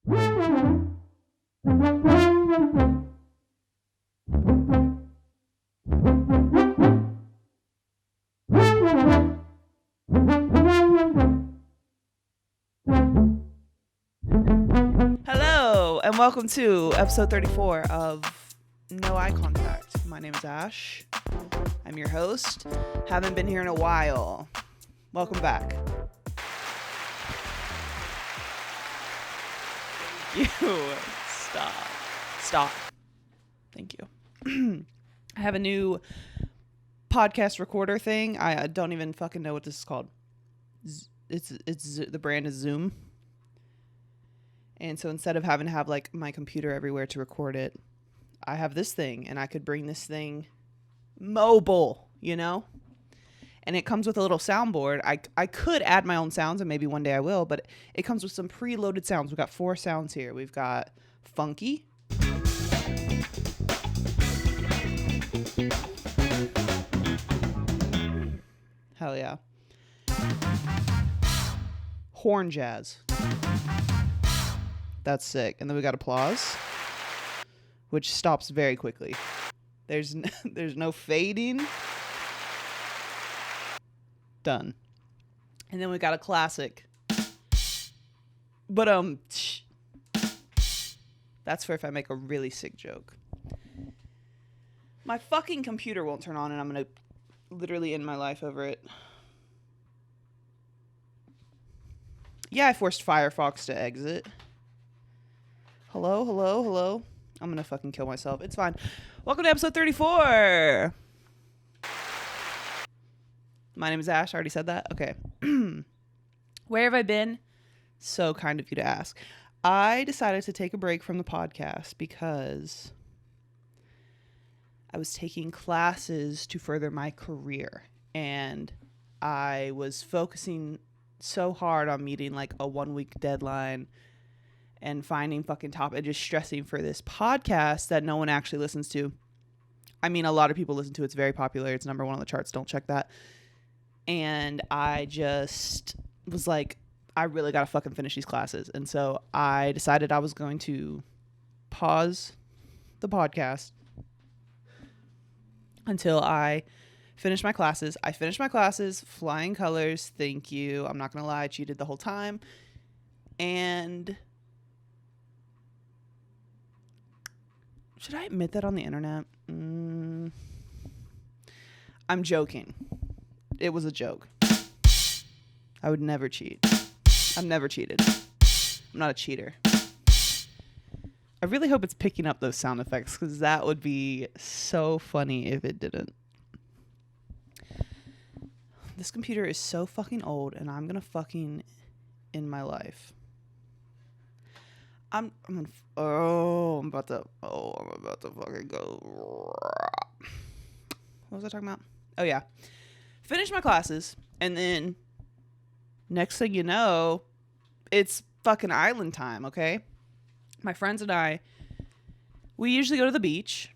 Hello, and welcome to episode 34 of No Eye Contact. My name is Ash. I'm your host. Haven't been here in a while. Welcome back. You stop. Thank you. I have a new podcast recorder thing. I don't even fucking know what this is called. It's the brand is Zoom. And so instead of having to have like my computer everywhere to record it, I have this thing, and I could bring this thing mobile, you know? And it comes with a little soundboard. I could add my own sounds, and maybe one day I will, but it comes with some preloaded sounds. We've got 4 sounds here. We've got funky. Hell yeah. Horn jazz. That's sick. And then we got applause, which stops very quickly. There's no fading. Done. And then we got a classic. But that's for if I make a really sick joke. My fucking computer won't turn on, and I'm gonna literally end my life over it. Yeah, I forced Firefox to exit. Hello. I'm gonna fucking kill myself. It's fine. Welcome to episode 34. My name is Ash. I already said that. Okay. Where have I been? So kind of you to ask. I decided to take a break from the podcast because I was taking classes to further my career, and I was focusing so hard on meeting like a 1-week deadline and finding fucking and just stressing for this podcast that no one actually listens to. I mean, a lot of people listen to it. It's very popular. It's number 1 on the charts. Don't check that. And I just was like, I really got to fucking finish these classes. And so I decided I was going to pause the podcast until I finish my classes. I finished my classes, flying colors. Thank you. I'm not going to lie. I cheated the whole time. And should I admit that on the internet? I'm joking. It was a joke. I would never cheat. I've never cheated. I'm not a cheater. I really hope it's picking up those sound effects, because that would be so funny if it didn't. This computer is so fucking old, and I'm gonna fucking end my life. I'm about to fucking go. What was I talking about? Oh yeah. Finish my classes, and then next thing you know, it's fucking island time, okay? My friends and I, we usually go to the beach,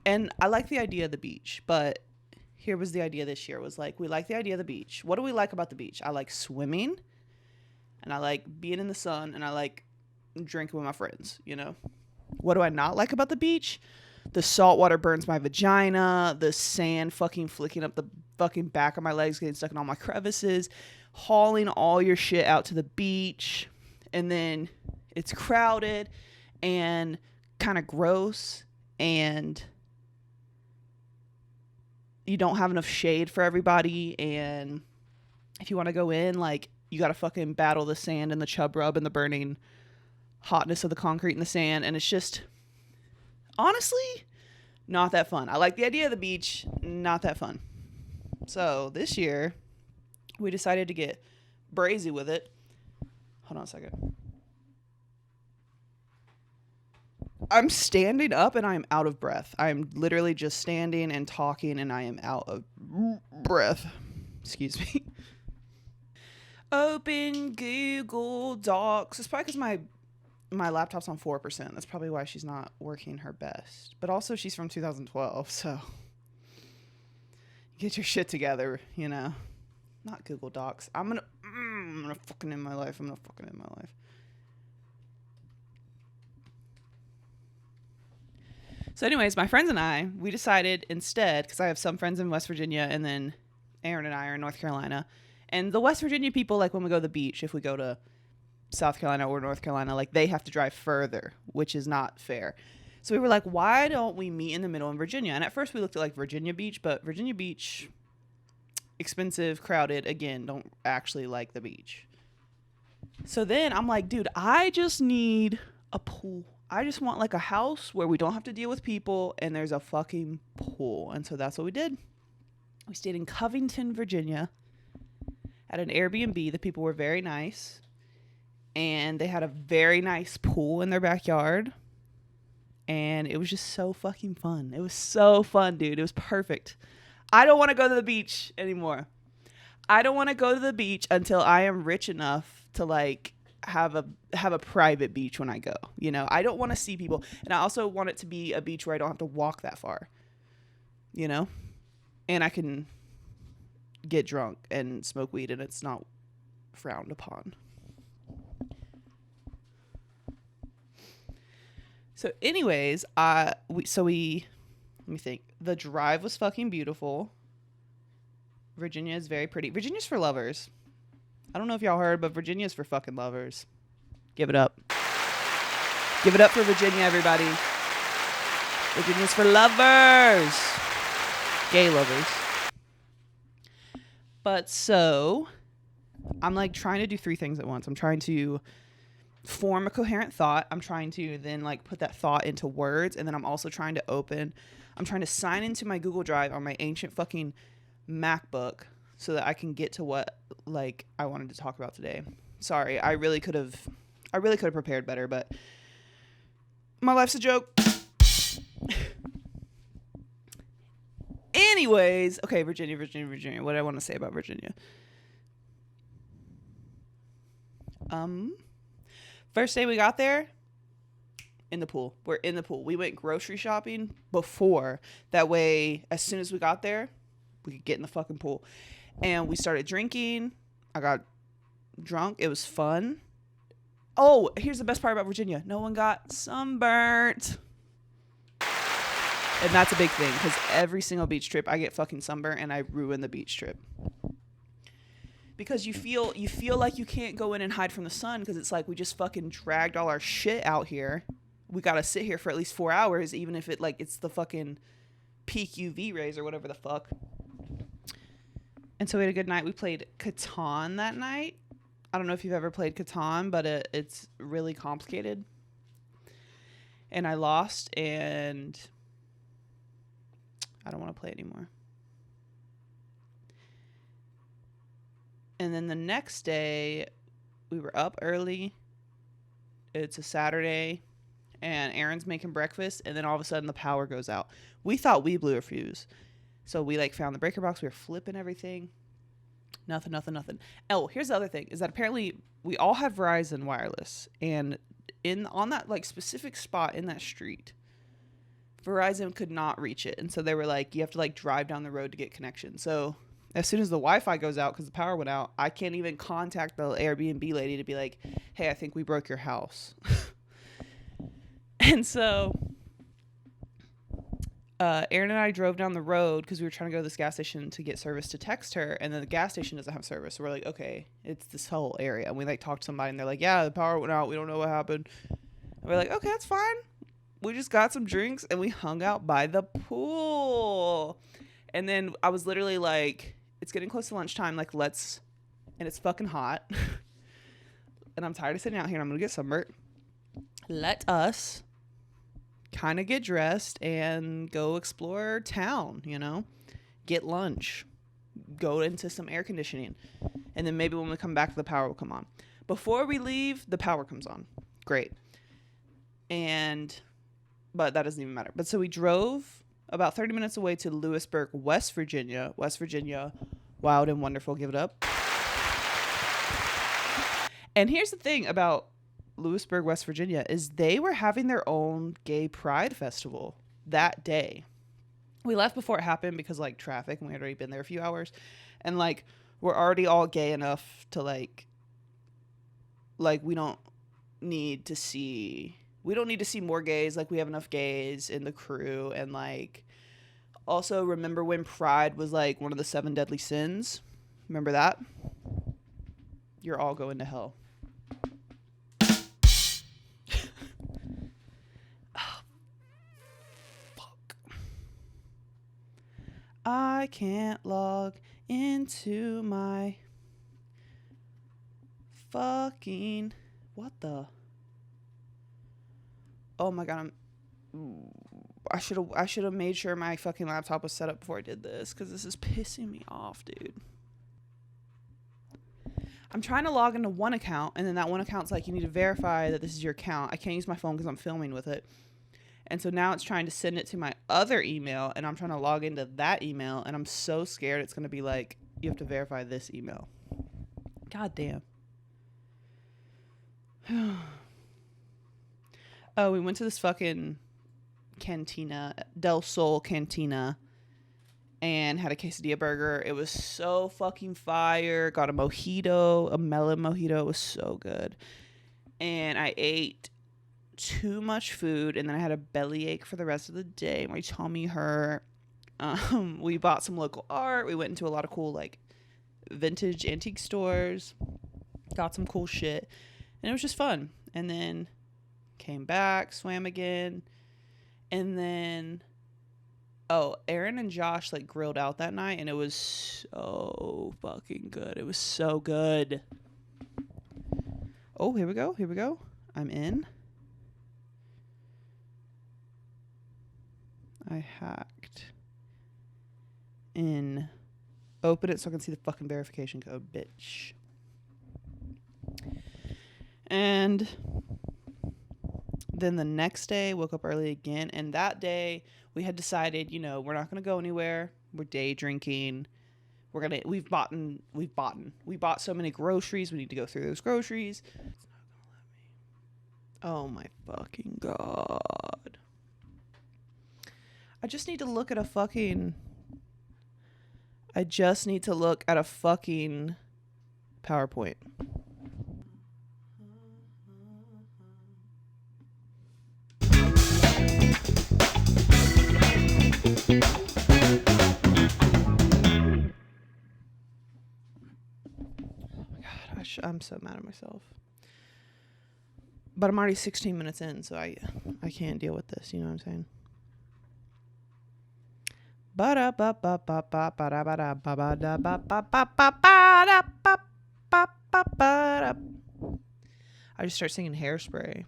and I like the idea of the beach, but here was the idea this year, was like, we like the idea of the beach. What do we like about the beach? I like swimming, and I like being in the sun, and I like drinking with my friends, you know? What do I not like about the beach? The salt water burns my vagina, the sand fucking flicking up the fucking back of my legs, getting stuck in all my crevices, hauling all your shit out to the beach, and then it's crowded and kind of gross, and you don't have enough shade for everybody, and if you want to go in, like, you got to fucking battle the sand and the chub rub and the burning hotness of the concrete and the sand, and it's just, honestly, not that fun. I like the idea of the beach, not that fun. So this year, we decided to get brazy with it. Hold on a second. I'm standing up and I'm out of breath. I'm literally just standing and talking, and I am out of breath. Excuse me. Open Google Docs. It's probably because my laptop's on 4%. That's probably why she's not working her best. But also, she's from 2012, so get your shit together, you know. Not Google Docs. I'm gonna fucking end my life. So anyways, my friends and I, we decided instead, because I have some friends in West Virginia, and then Aaron and I are in North Carolina. And the West Virginia people, like when we go to the beach, if we go to South Carolina or North Carolina, like they have to drive further, which is not fair. So we were like, why don't we meet in the middle in Virginia? And at first we looked at like Virginia Beach, but Virginia Beach, expensive, crowded, again, don't actually like the beach. So then I'm like, dude, I just need a pool. I just want like a house where we don't have to deal with people and there's a fucking pool. And so that's what we did. We stayed in Covington, Virginia at an Airbnb. The people were very nice and they had a very nice pool in their backyard. And it was just so fucking fun. It was so fun, dude. It was perfect. I don't want to go to the beach anymore. I don't want to go to the beach until I am rich enough to like have a private beach when I go. You know, I don't want to see people. And I also want it to be a beach where I don't have to walk that far. You know? And I can get drunk and smoke weed and it's not frowned upon. So anyways, let me think. The drive was fucking beautiful. Virginia is very pretty. Virginia's for lovers. I don't know if y'all heard, but Virginia's for fucking lovers. Give it up. Give it up for Virginia, everybody. Virginia's for lovers. Gay lovers. But so, I'm like trying to do 3 things at once. I'm trying to form a coherent thought. I'm trying to then like put that thought into words. And then I'm also trying to sign into my Google Drive on my ancient fucking MacBook so that I can get to what like I wanted to talk about today. Sorry, I really could have prepared better, but my life's a joke. Anyways, okay, Virginia. What do I want to say about Virginia? First day we got there, in the pool. We're in the pool. We went grocery shopping before. That way, as soon as we got there, we could get in the fucking pool. And we started drinking. I got drunk. It was fun. Oh, here's the best part about Virginia. No one got sunburnt. And that's a big thing because every single beach trip I get fucking sunburnt and I ruin the beach trip. Because you feel like you can't go in and hide from the sun because it's like we just fucking dragged all our shit out here. We got to sit here for at least 4 hours, even if it's the fucking peak UV rays or whatever the fuck. And so we had a good night. We played Catan that night. I don't know if you've ever played Catan, but it's really complicated. And I lost and I don't want to play anymore. And then the next day, we were up early. It's a Saturday. And Aaron's making breakfast. And then all of a sudden, the power goes out. We thought we blew a fuse. So we, found the breaker box. We were flipping everything. Nothing. Oh, here's the other thing. Is that apparently we all have Verizon wireless. And on that, specific spot in that street, Verizon could not reach it. And so they were like, you have to, drive down the road to get connection. So as soon as the Wi-Fi goes out because the power went out, I can't even contact the Airbnb lady to be like, hey, I think we broke your house. And so Aaron and I drove down the road because we were trying to go to this gas station to get service to text her. And then the gas station doesn't have service. So we're like, okay, it's this whole area. And we talked to somebody and they're like, yeah, the power went out. We don't know what happened. And we're like, okay, that's fine. We just got some drinks and we hung out by the pool. And then I was literally like, it's getting close to lunchtime. And it's fucking hot. And I'm tired of sitting out here and I'm going to get sunburnt. Let us kind of get dressed and go explore town, get lunch, go into some air conditioning. And then maybe when we come back, the power will come on. Before we leave, the power comes on. Great. But that doesn't even matter. But so we drove about 30 minutes away to Lewisburg, West Virginia. West Virginia, wild and wonderful. Give it up. And here's the thing about Lewisburg, West Virginia, is they were having their own gay pride festival that day. We left before it happened because traffic, and we had already been there a few hours. And we're already all gay enough to we don't need to see we don't need to see more gays. Like, we have enough gays in the crew. And, like, also remember when pride was, like, one of the 7 deadly sins? Remember that? You're all going to hell. Oh, fuck. I can't log into my fucking... What the... Oh my god, I should have made sure my fucking laptop was set up before I did this, because this is pissing me off, dude. I'm trying to log into one account, and then that one account's like, you need to verify that this is your account. I can't use my phone because I'm filming with it. And so now it's trying to send it to my other email, and I'm trying to log into that email, and I'm so scared it's going to be like, you have to verify this email. God damn. Oh, we went to this fucking cantina, Del Sol Cantina, and had a quesadilla burger. It was so fucking fire. Got a mojito, a melon mojito. It was so good. And I ate too much food, and then I had a bellyache for the rest of the day. My tummy hurt. We bought some local art. We went into a lot of cool, like, vintage antique stores. Got some cool shit. And it was just fun. And then... came back, swam again, and then Aaron and Josh like grilled out that night, and it was so fucking good. It was so good. Oh, here we go. I'm in. I hacked in. Open it so I can see the fucking verification code, bitch. And then the next day, woke up early again. And that day, we had decided, you know, we're not going to go anywhere. We're day drinking. We bought so many groceries. We need to go through those groceries. It's not going to let me. Oh my fucking God. I just need to look at a fucking PowerPoint. I'm so mad at myself. But I'm already 16 minutes in, so I can't deal with this, you know what I'm saying? I just start singing Hairspray.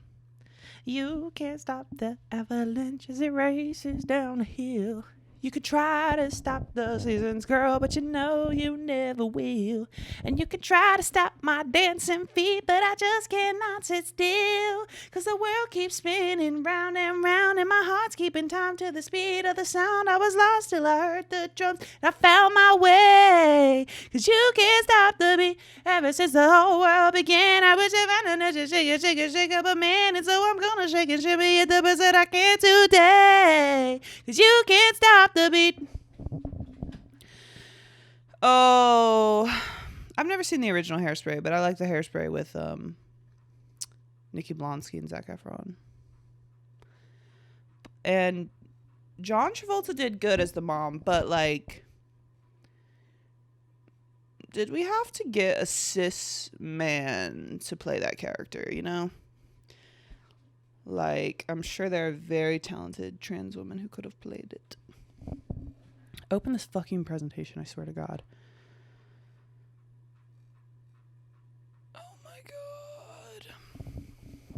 You can't stop the avalanche as it races down the hill. You could try to stop the seasons, girl, but you know you never will. And you can try to stop my dancing feet, but I just cannot sit still. Cause the world keeps spinning round and round, and my heart's keeping time to the speed of the sound. I was lost till I heard the drums, and I found my way. Cause you can't stop the beat ever since the whole world began. I wish I found an to shake up a man, and so I'm gonna shake and shimmy at the best that I can today. Cause you can't stop the beat. Oh, I've never seen the original Hairspray, but I like the Hairspray with Nikki Blonsky and Zac Efron. And John Travolta did good as the mom, but like, did we have to get a cis man to play that character, you know? Like, I'm sure there are very talented trans women who could have played it. Open this fucking presentation, I swear to God. Oh my God.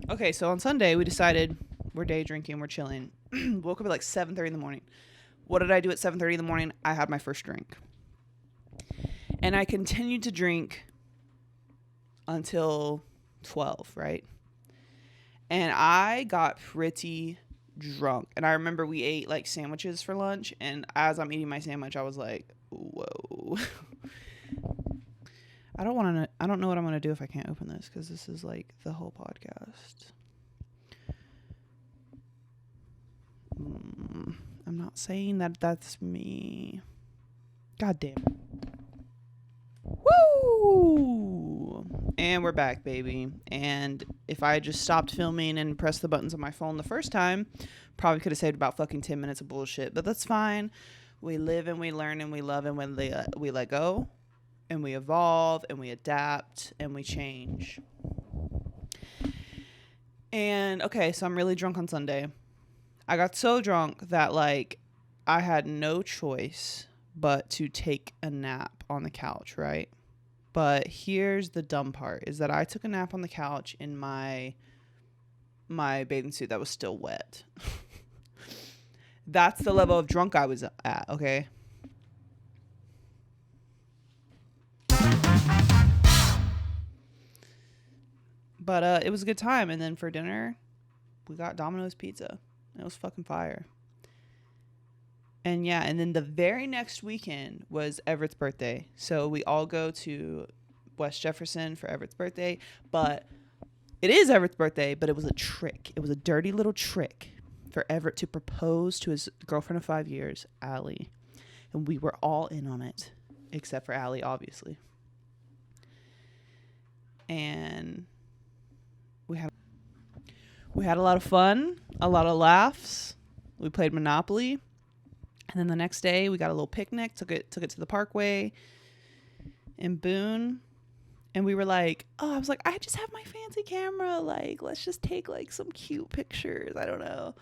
Okay, so on Sunday, we decided we're day drinking, we're chilling. Woke up at like 7:30 in the morning. What did I do at 7:30 in the morning? I had my first drink. And I continued to drink until 12, right? And I got pretty drunk. And I remember we ate like sandwiches for lunch, and as I'm eating my sandwich, I was like, whoa. I don't know what I'm gonna do if I can't open this, because this is like the whole podcast. I'm not saying that that's me. God damn. Woo! And we're back, baby. And if I just stopped filming and pressed the buttons on my phone the first time, probably could have saved about fucking 10 minutes of bullshit. But that's fine. We live and we learn and we love, and when we let go and we evolve and we adapt and we change. And okay, so I'm really drunk on Sunday. I got so drunk that like I had no choice but to take a nap on the couch, right? But here's the dumb part, is that I took a nap on the couch in my bathing suit that was still wet. That's the level of drunk I was at, okay? But it was a good time. And then for dinner, we got Domino's pizza. It was fucking fire. And yeah, and then the very next weekend was Everett's birthday. So we all go to West Jefferson for Everett's birthday. But it is Everett's birthday, but it was a trick. It was a dirty little trick for Everett to propose to his girlfriend of 5 years, Allie. And we were all in on it, except for Allie, obviously. And we had a lot of fun, a lot of laughs. We played Monopoly. And then the next day we got a little picnic, took it to the Parkway in Boone. And we were like, I was like, I just have my fancy camera. Like, let's just take like some cute pictures. I don't know.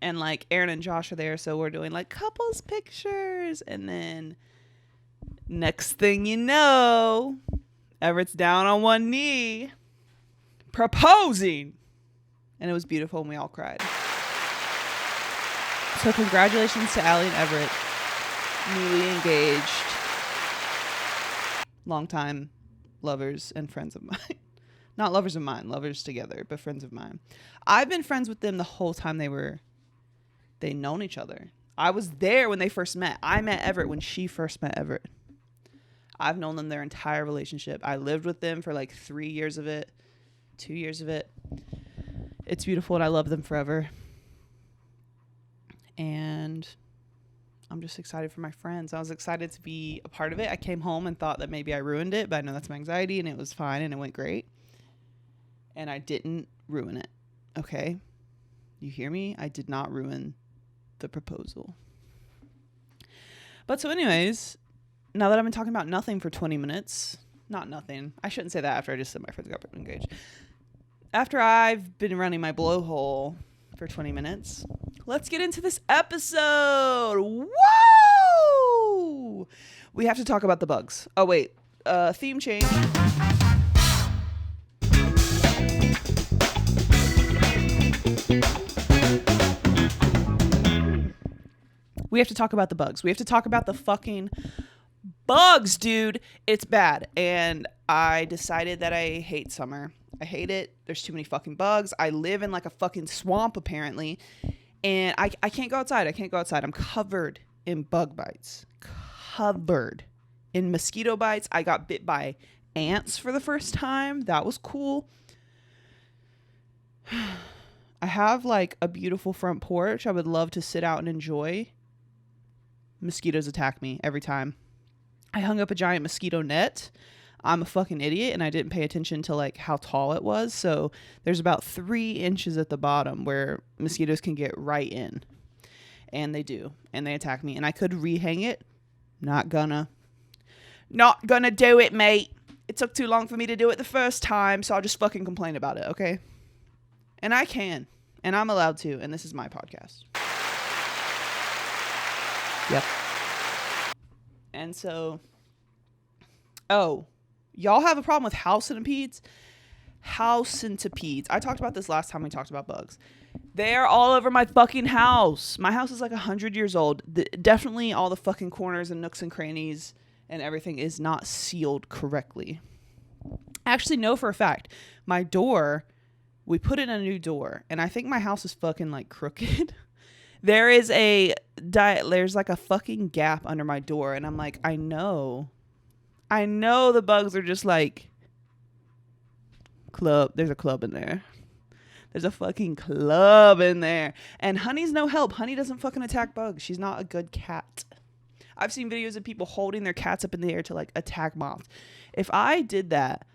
And like Aaron and Josh are there. So we're doing like couples pictures. And then next thing you know, Everett's down on one knee proposing. And it was beautiful and we all cried. So congratulations to Allie and Everett, newly engaged, longtime lovers and friends of mine. Not lovers of mine, lovers together, but friends of mine. I've been friends with them the whole time they known each other. I was there when they first met. I met Everett when she first met Everett. I've known them their entire relationship. I lived with them for like 3 years of it, 2 years of it. It's beautiful and I love them forever. And I'm just excited for my friends. I was excited to be a part of it. I came home and thought that maybe I ruined it, but I know that's my anxiety, and it was fine and it went great. And I didn't ruin it. Okay? You hear me? I did not ruin the proposal. But so anyways, now that I've been talking about nothing for 20 minutes, not nothing. I shouldn't say that after I just said my friends got engaged. After I've been running my blowhole for 20 minutes, let's get into this episode. Woo! We have to talk about the bugs. Oh, wait. Theme change. We have to talk about the bugs. We have to talk about the fucking bugs, dude. It's bad. And I decided that I hate summer. I hate it. There's too many fucking bugs. I live in like a fucking swamp, apparently. And I can't go outside. I can't go outside. I'm covered in bug bites. Covered in mosquito bites. I got bit by ants for the first time. That was cool. I have like a beautiful front porch I would love to sit out and enjoy. Mosquitoes attack me every time. I hung up a giant mosquito net. I'm a fucking idiot and I didn't pay attention to like how tall it was. So there's about 3 inches at the bottom where mosquitoes can get right in. And they do. And they attack me. And I could rehang it. Not gonna do it, mate. It took too long for me to do it the first time. So I'll just fucking complain about it, okay? And I can. And I'm allowed to. And this is my podcast. Yep. And so, y'all have a problem with house centipedes? House centipedes. I talked about this last time we talked about bugs. They are all over my fucking house. My house is like 100 years old. Definitely all the fucking corners and nooks and crannies and everything is not sealed correctly. I actually know for a fact. My door, we put in a new door, and I think my house is fucking like crooked. There's like a fucking gap under my door, and I'm like, I know the bugs are just like, there's a club in there. There's a fucking club in there. And Honey's no help. Honey doesn't fucking attack bugs. She's not a good cat. I've seen videos of people holding their cats up in the air to like attack moths. If I did that,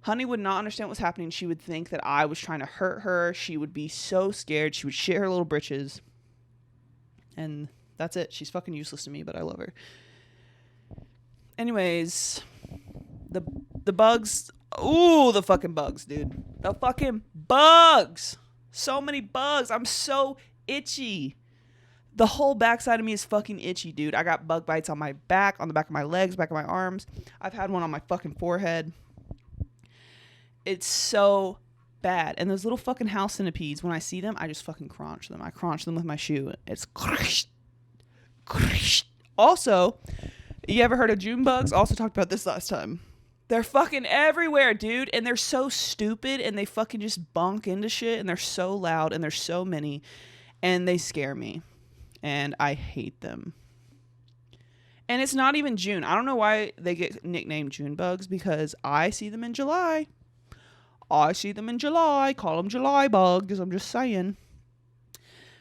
Honey would not understand what was happening. She would think that I was trying to hurt her. She would be so scared. She would shit her little britches. And that's it. She's fucking useless to me, but I love her. Anyways, the bugs. Ooh, the fucking bugs, dude. The fucking bugs. So many bugs. I'm so itchy. The whole backside of me is fucking itchy, dude. I got bug bites on my back, on the back of my legs, back of my arms. I've had one on my fucking forehead. It's so bad. And those little fucking house centipedes, when I see them, I just fucking crunch them. I crunch them with my shoe. It's also, you ever heard of June bugs? Also talked about this last time. They're fucking everywhere, dude. And they're so stupid and they fucking just bonk into shit and they're so loud and there's so many and they scare me. And I hate them. And it's not even June. I don't know why they get nicknamed June bugs because I see them in July. Call them July bugs. I'm just saying.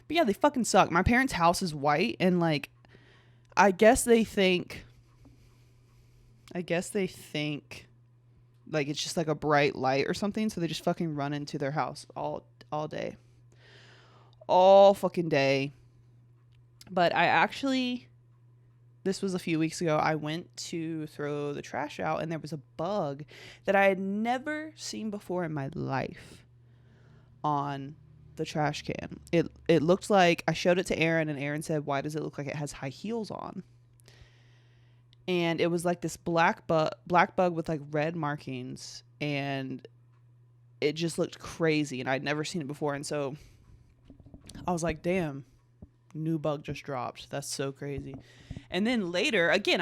But yeah, they fucking suck. My parents' house is white and like, I guess they think like it's just like a bright light or something. So they just fucking run into their house all day. All fucking day. But this was a few weeks ago, I went to throw the trash out and there was a bug that I had never seen before in my life on the trash can. It looked like, I showed it to Aaron and Aaron said, why does it look like it has high heels on? And it was like this black bug with like red markings and it just looked crazy and I'd never seen it before. And so I was like, damn. New bug just dropped. That's so crazy. And then later, again,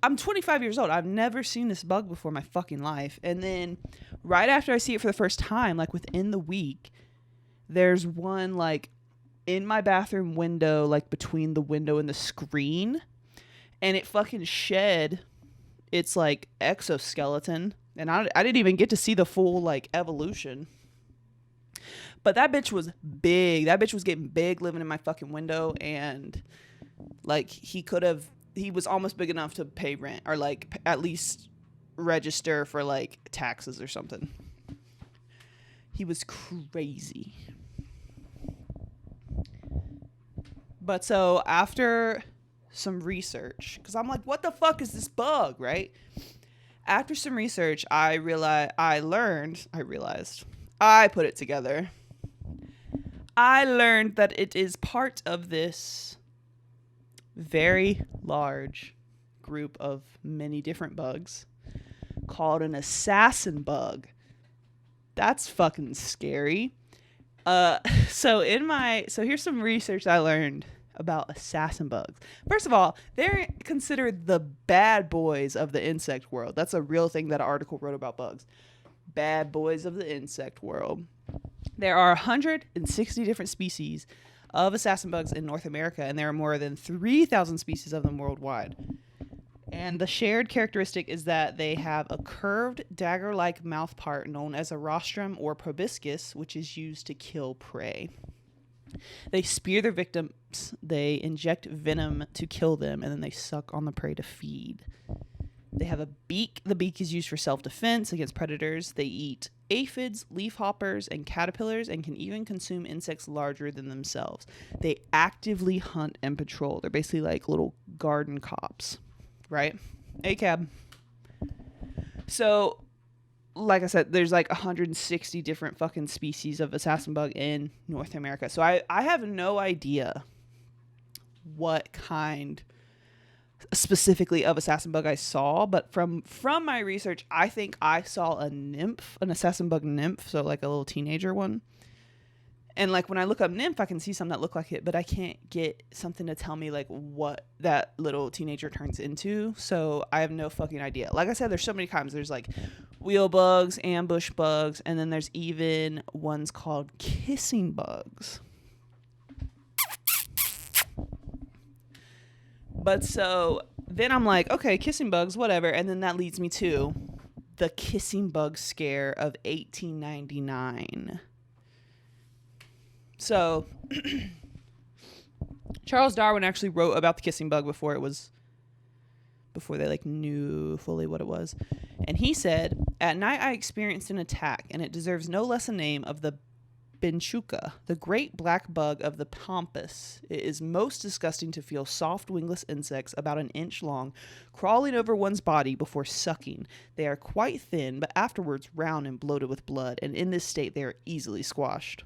I'm 25 years old. I've never seen this bug before in my fucking life. And then right after I see it for the first time, like within the week, there's one like in my bathroom window, like between the window and the screen. And it fucking shed its like exoskeleton. And I didn't even get to see the full like evolution. But that bitch was big. That bitch was getting big living in my fucking window. And like he was almost big enough to pay rent or like at least register for like taxes or something. He was crazy. But so after some research, because I'm like, what the fuck is this bug, right? After some research, I put it together. I learned that it is part of this very large group of many different bugs called an assassin bug. That's fucking scary. So here's some research I learned about assassin bugs. First of all, they're considered the bad boys of the insect world. That's a real thing that an article wrote about bugs. Bad boys of the insect world. There are 160 different species of assassin bugs in North America, and there are more than 3,000 species of them worldwide. And the shared characteristic is that they have a curved dagger-like mouth part known as a rostrum or proboscis, which is used to kill prey. They spear their victims, they inject venom to kill them, and then they suck on the prey to feed. They have a beak. The beak is used for self-defense against predators. They eat aphids, leafhoppers, and caterpillars, and can even consume insects larger than themselves. They actively hunt and patrol. They're basically like little garden cops, right? ACAB. So, like I said, there's like 160 different fucking species of assassin bug in North America. So I have no idea what kind specifically of assassin bug I saw, but from my research, I think I saw an assassin bug nymph, so like a little teenager one. And like when I look up nymph, I can see some that look like it, but I can't get something to tell me like what that little teenager turns into. So I have no fucking idea. Like I said, there's so many kinds. There's like wheel bugs, ambush bugs, and then there's even ones called kissing bugs. But so then I'm like, okay, kissing bugs, whatever. And then that leads me to the kissing bug scare of 1899. So Charles Darwin actually wrote about the kissing bug before it was before they like knew fully what it was. And he said, "At night I experienced an attack, and it deserves no less a name of the Benchuca, the great black bug of the pampas. It is most disgusting to feel soft wingless insects about an inch long crawling over one's body before sucking. They are quite thin, but afterwards round and bloated with blood, and in this state they are easily squashed."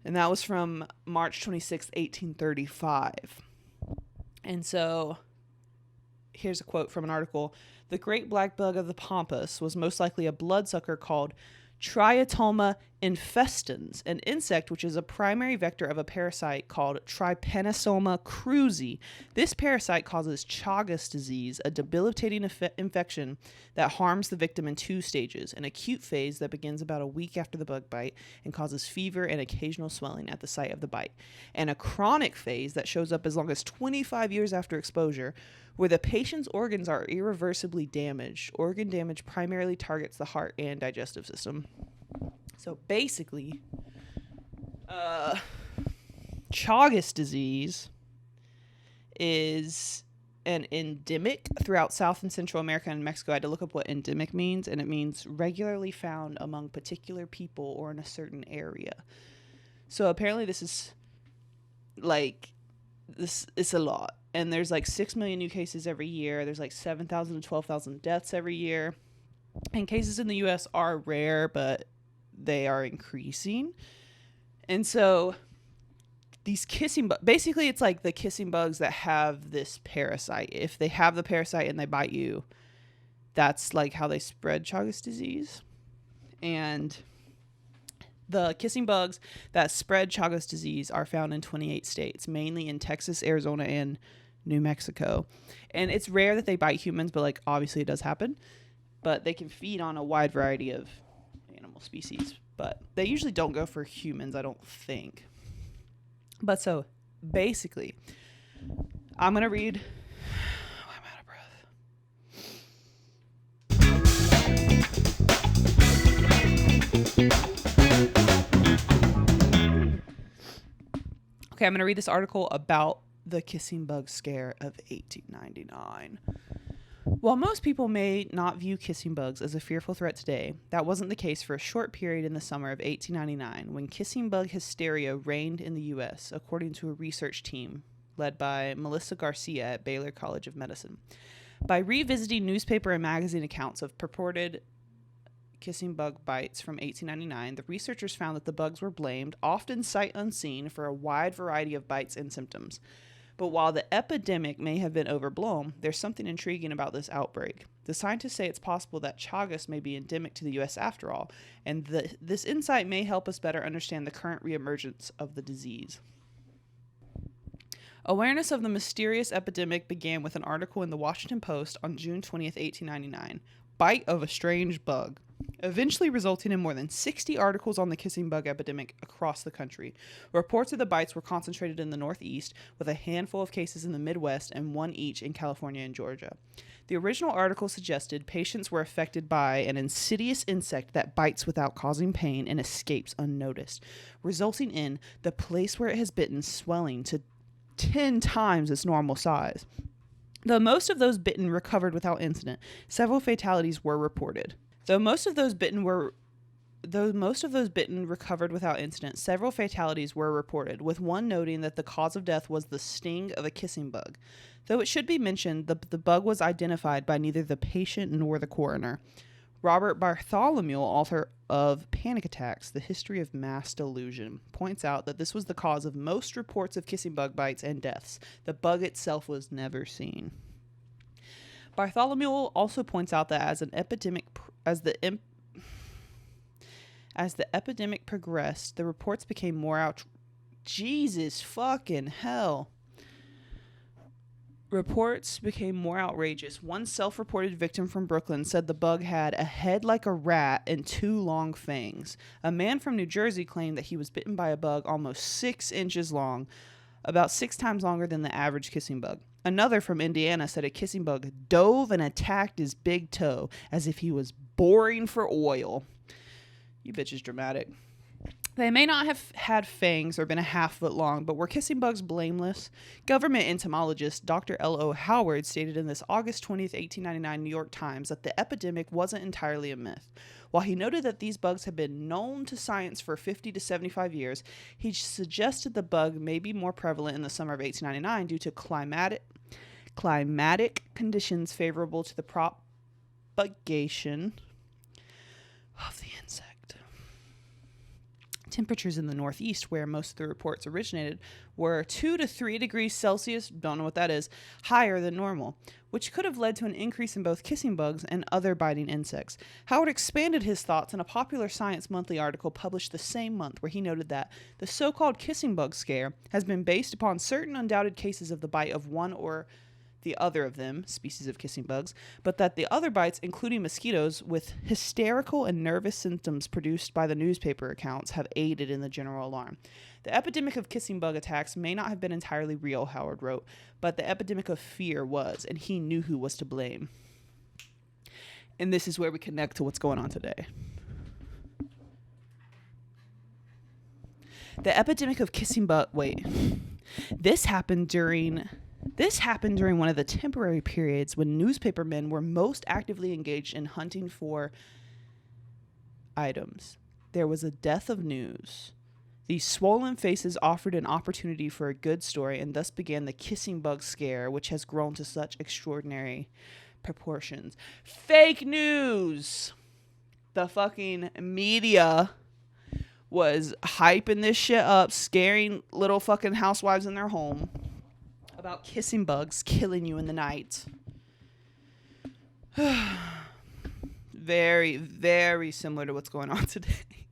And that was from March 26, 1835. And so here's a quote from an article. "The great black bug of the pampas was most likely a bloodsucker called Triatoma infestans, an insect which is a primary vector of a parasite called Trypanosoma cruzi. This parasite causes Chagas disease, a debilitating infection that harms the victim in 2 stages, an acute phase that begins about a week after the bug bite and causes fever and occasional swelling at the site of the bite, and a chronic phase that shows up as long as 25 years after exposure, where the patient's organs are irreversibly damaged. Organ damage primarily targets the heart and digestive system." So basically, Chagas disease is an endemic throughout South and Central America and Mexico. I had to look up what endemic means, and it means regularly found among particular people or in a certain area. So apparently this is it's a lot. And there's like 6 million new cases every year. There's like 7,000 to 12,000 deaths every year. And cases in the U.S. are rare, but they are increasing. And so these kissing bugs, basically it's like the kissing bugs that have this parasite. If they have the parasite and they bite you, that's like how they spread Chagas disease. And the kissing bugs that spread Chagas disease are found in 28 states, mainly in Texas, Arizona, and New Mexico. And it's rare that they bite humans, but like obviously it does happen. But they can feed on a wide variety of animal species. But they usually don't go for humans, I don't think. But so basically, I'm going to read. I'm out of breath. Okay, I'm going to read this article about the kissing bug scare of 1899. While most people may not view kissing bugs as a fearful threat today, that wasn't the case for a short period in the summer of 1899 when kissing bug hysteria reigned in the U.S., according to a research team led by Melissa Garcia at Baylor College of Medicine. By revisiting newspaper and magazine accounts of purported kissing bug bites from 1899, the researchers found that the bugs were blamed, often sight unseen, for a wide variety of bites and symptoms. But while the epidemic may have been overblown, there's something intriguing about this outbreak. The scientists say it's possible that Chagas may be endemic to the U.S. after all, and this insight may help us better understand the current reemergence of the disease. Awareness of the mysterious epidemic began with an article in the Washington Post on June 20th, 1899, "Bite of a Strange Bug," eventually resulting in more than 60 articles on the kissing bug epidemic across the country. Reports of the bites were concentrated in the Northeast, with a handful of cases in the Midwest and one each in California and Georgia. The original article suggested patients were affected by an insidious insect that bites without causing pain and escapes unnoticed, resulting in the place where it has bitten swelling to 10 times its normal size. Though most of those bitten recovered without incident, several fatalities were reported. Though most of those bitten recovered without incident, several fatalities were reported, with one noting that the cause of death was the sting of a kissing bug. Though it should be mentioned, the bug was identified by neither the patient nor the coroner. Robert Bartholomew, author of Panic Attacks, The History of Mass Delusion, points out that this was the cause of most reports of kissing bug bites and deaths. The bug itself was never seen. Bartholomew also points out that as the epidemic progressed, the reports became more Jesus fucking hell. Reports became more outrageous. One self-reported victim from Brooklyn said the bug had a head like a rat and 2 long fangs. A man from New Jersey claimed that he was bitten by a bug almost 6 inches long, about 6 times longer than the average kissing bug. Another from Indiana said a kissing bug dove and attacked his big toe as if he was boring for oil. You bitch is dramatic. They may not have had fangs or been a half-foot long, but were kissing bugs blameless? Government entomologist Dr. L.O. Howard stated in this August 20th, 1899 New York Times that the epidemic wasn't entirely a myth. While he noted that these bugs had been known to science for 50 to 75 years, he suggested the bug may be more prevalent in the summer of 1899 due to climatic conditions favorable to the propagation of the insect. Temperatures in the Northeast, where most of the reports originated, were 2 to 3 degrees Celsius, don't know what that is, higher than normal, which could have led to an increase in both kissing bugs and other biting insects. Howard expanded his thoughts in a popular Science Monthly article published the same month, where he noted that the so-called kissing bug scare has been based upon certain undoubted cases of the bite of one or the other of them, species of kissing bugs, but that the other bites, including mosquitoes, with hysterical and nervous symptoms produced by the newspaper accounts, have aided in the general alarm. The epidemic of kissing bug attacks may not have been entirely real, Howard wrote, but the epidemic of fear was, and he knew who was to blame. And this is where we connect to what's going on today. The epidemic of kissing bug... This happened during one of the temporary periods when newspapermen were most actively engaged in hunting for items. There was a death of news. These swollen faces offered an opportunity for a good story, and thus began the kissing bug scare, which has grown to such extraordinary proportions. Fake news! The fucking media was hyping this shit up, scaring little fucking housewives in their home about kissing bugs killing you in the night. Very, very similar to what's going on today.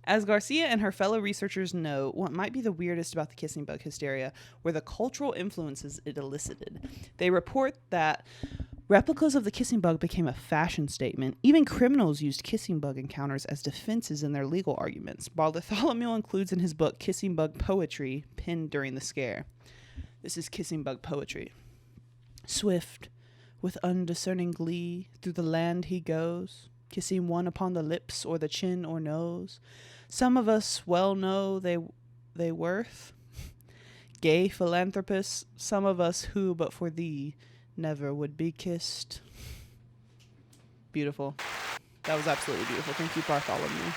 As Garcia and her fellow researchers note, what might be the weirdest about the kissing bug hysteria were the cultural influences it elicited. They report that replicas of the kissing bug became a fashion statement. Even criminals used kissing bug encounters as defenses in their legal arguments. Bartholomew includes in his book Kissing Bug Poetry, penned during the scare. This is kissing bug poetry. Swift, with undiscerning glee, through the land he goes, kissing one upon the lips or the chin or nose. Some of us well know they worth. Gay philanthropists, some of us who, but for thee, never would be kissed. Beautiful. That was absolutely beautiful. Thank you, Bartholomew.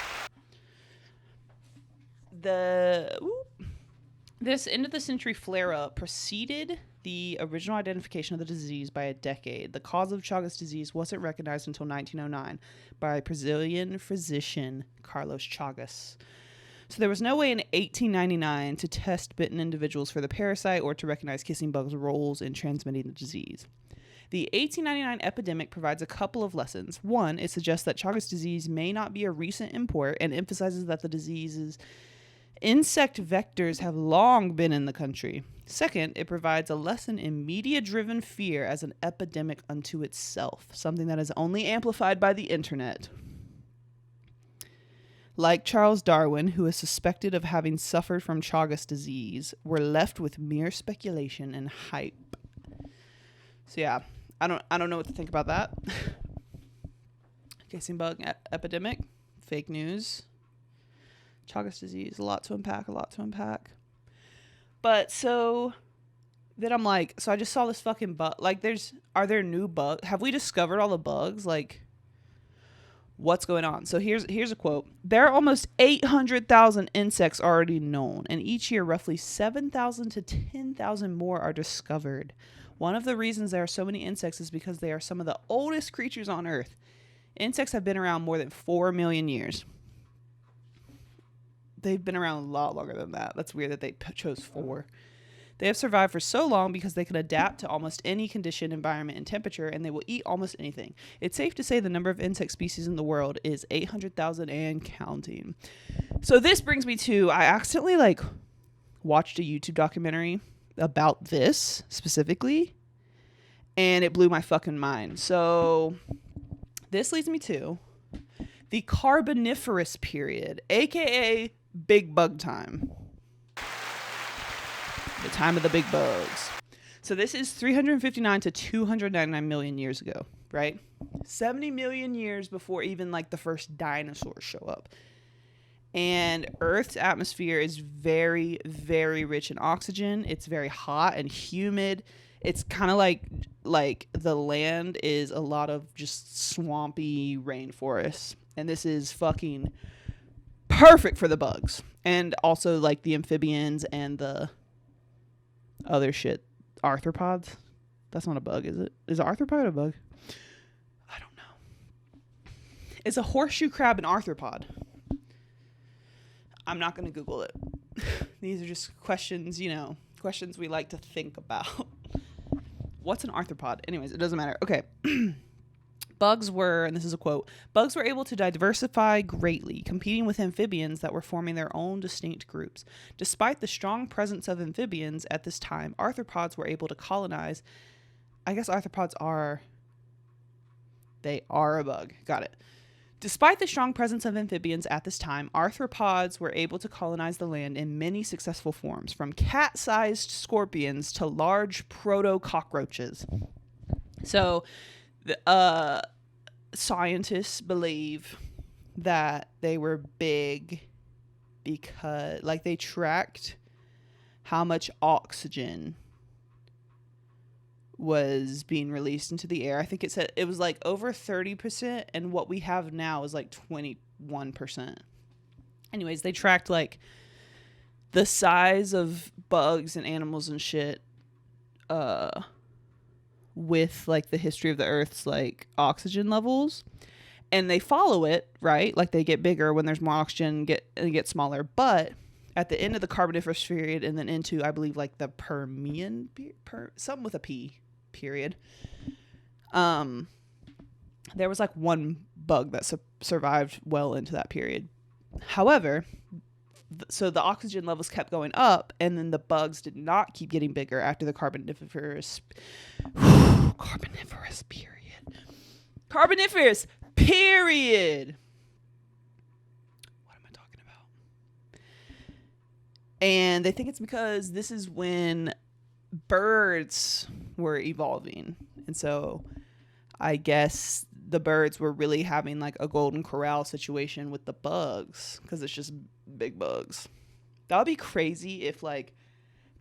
This end of the century flare-up preceded the original identification of the disease by a decade. The cause of Chagas disease wasn't recognized until 1909 by Brazilian physician Carlos Chagas. So there was no way in 1899 to test bitten individuals for the parasite or to recognize kissing bugs' roles in transmitting the disease. The 1899 epidemic provides a couple of lessons. One, it suggests that Chagas disease may not be a recent import and emphasizes that the disease's insect vectors have long been in the country. Second, it provides a lesson in media-driven fear as an epidemic unto itself, something that is only amplified by the internet. Like Charles Darwin, who is suspected of having suffered from Chagas disease, we're left with mere speculation and hype. So yeah, I don't know what to think about that. Kissing bug epidemic, fake news, Chagas disease, a lot to unpack. But so then I'm like, so I just saw this fucking bug. Like, are there new bugs? Have we discovered all the bugs? Like, what's going on? So here's a quote. There are almost 800,000 insects already known, and each year roughly 7,000 to 10,000 more are discovered. One of the reasons there are so many insects is because they are some of the oldest creatures on Earth. Insects have been around more than 4 million years. They've been around a lot longer than that. That's weird that they chose 4. They have survived for so long because they can adapt to almost any condition, environment, and temperature, and they will eat almost anything. It's safe to say the number of insect species in the world is 800,000 and counting. So this brings me to, I accidentally watched a YouTube documentary about this specifically, and it blew my fucking mind. So this leads me to the carboniferous period, aka big bug time. The time of the big bugs. So this is 359 to 299 million years ago, right? 70 million years before even the first dinosaurs show up. And Earth's atmosphere is very, very rich in oxygen. It's very hot and humid. It's kind of like the land is a lot of just swampy rainforest. And this is fucking perfect for the bugs. And also like the amphibians and the other shit. Arthropods. That's not a bug, is it? Is an arthropod a bug? I don't know. Is a horseshoe crab an arthropod? I'm not going to Google it. These are just questions, questions we like to think about. What's an arthropod? Anyways, it doesn't matter. Okay. Bugs were, and this is a quote, bugs were able to diversify greatly, competing with amphibians that were forming their own distinct groups. Despite the strong presence of amphibians at this time, arthropods were able to colonize. I guess arthropods are a bug. Got it. Despite the strong presence of amphibians at this time, arthropods were able to colonize the land in many successful forms, from cat-sized scorpions to large proto-cockroaches. So, the scientists believe that they were big because, like, they tracked how much oxygen was being released into the air. I think it said it was like over 30%, and what we have now is like 21%. Anyways, they tracked like the size of bugs and animals and shit with like the history of the Earth's like oxygen levels, and they follow it, right? Like they get bigger when there's more oxygen, get smaller, but at the end of the Carboniferous period and then into, I believe, like the Permian, something with a P period, there was like one bug that survived well into that period. However, so the oxygen levels kept going up, and then the bugs did not keep getting bigger after the Carboniferous period. What am I talking about? And they think it's because this is when birds were evolving. And so I guess the birds were really having like a golden corral situation with the bugs, because it's just big bugs. That would be crazy if like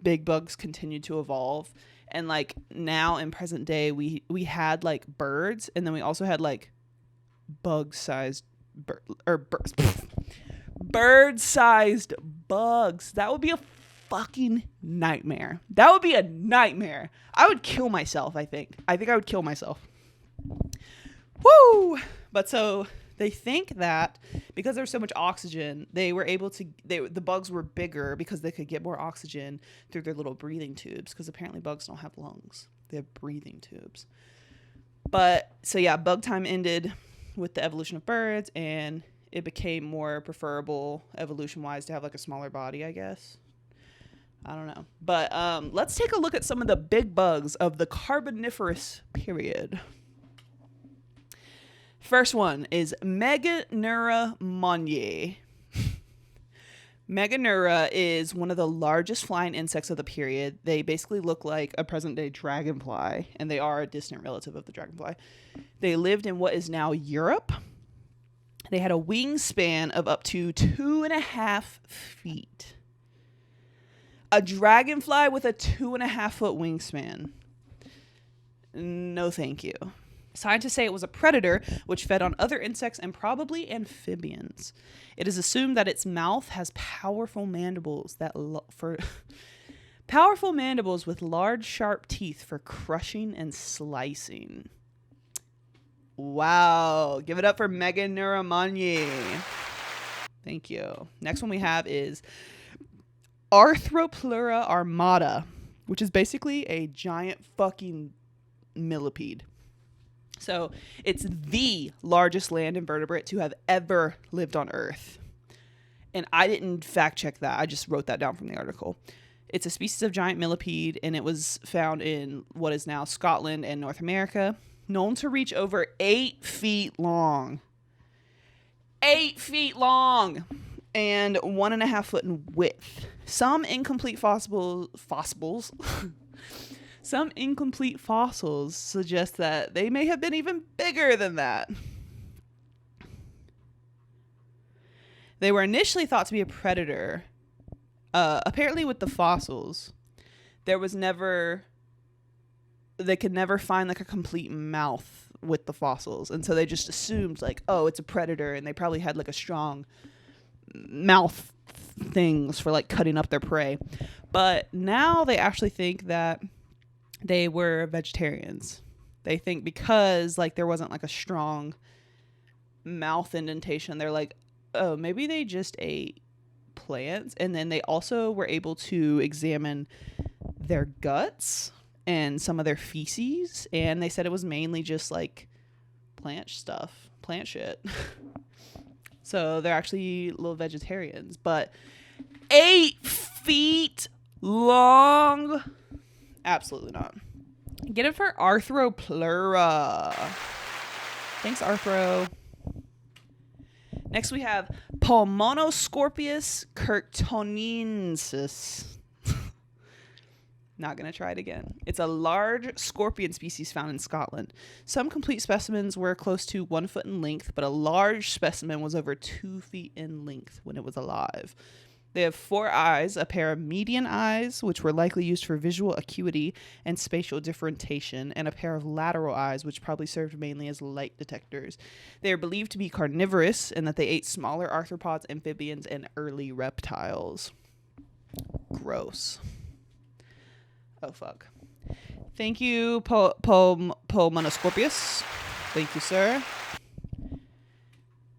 big bugs continued to evolve, and like now in present day we had like birds, and then we also had like bird-sized bugs. That would be a fucking nightmare. That would be a nightmare. I would kill myself, I think I would kill myself. Woo! But so they think that because there was so much oxygen, they were able to, the bugs were bigger because they could get more oxygen through their little breathing tubes, because apparently bugs don't have lungs. They have breathing tubes. But so yeah, bug time ended with the evolution of birds, and it became more preferable evolution-wise to have like a smaller body, I guess. I don't know. But let's take a look at some of the big bugs of the Carboniferous period. First one is Meganeura monnier. Meganeura is one of the largest flying insects of the period. They basically look like a present-day dragonfly, and they are a distant relative of the dragonfly. They lived in what is now Europe. They had a wingspan of up to 2.5 feet. A dragonfly with a 2.5 foot wingspan. No, thank you. Scientists say it was a predator which fed on other insects and probably amphibians. It is assumed that its mouth has powerful mandibles powerful mandibles with large sharp teeth for crushing and slicing. Wow. Give it up for Meganeura monnier. Thank you. Next one we have is Arthropleura armata, which is basically a giant fucking millipede. So it's the largest land invertebrate to have ever lived on Earth. And I didn't fact check that. I just wrote that down from the article. It's a species of giant millipede, and it was found in what is now Scotland and North America, known to reach over 8 feet long. 8 feet long! And 1.5 foot in width. Some incomplete fossils Some incomplete fossils suggest that they may have been even bigger than that. They were initially thought to be a predator. Apparently with the fossils, they could never find like a complete mouth with the fossils. And so they just assumed like, oh, it's a predator. And they probably had like a strong mouth things for like cutting up their prey. But now they actually think that they were vegetarians. They think because like there wasn't like a strong mouth indentation, they're like, oh, maybe they just ate plants. And then they also were able to examine their guts and some of their feces, and they said it was mainly just like plant shit. So they're actually little vegetarians. But 8 feet long? Absolutely not. Get it for Arthropleura. Thanks, Arthro. Next we have Pulmonoscorpius curtonensis. Not going to try it again. It's a large scorpion species found in Scotland. Some complete specimens were close to 1 foot in length, but a large specimen was over 2 feet in length when it was alive. They have 4 eyes, a pair of median eyes, which were likely used for visual acuity and spatial differentiation, and a pair of lateral eyes, which probably served mainly as light detectors. They are believed to be carnivorous in that they ate smaller arthropods, amphibians, and early reptiles. Gross. Oh, fuck. Thank you, Pulmonoscorpius. Thank you, sir.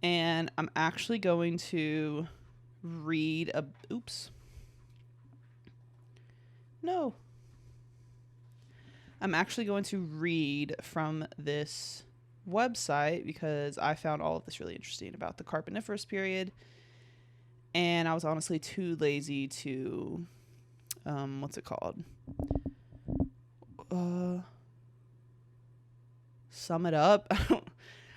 And I'm actually going to read a... Oops. No. I'm actually going to read from this website because I found all of this really interesting about the Carboniferous period. And I was honestly too lazy to... what's it called? Sum it up.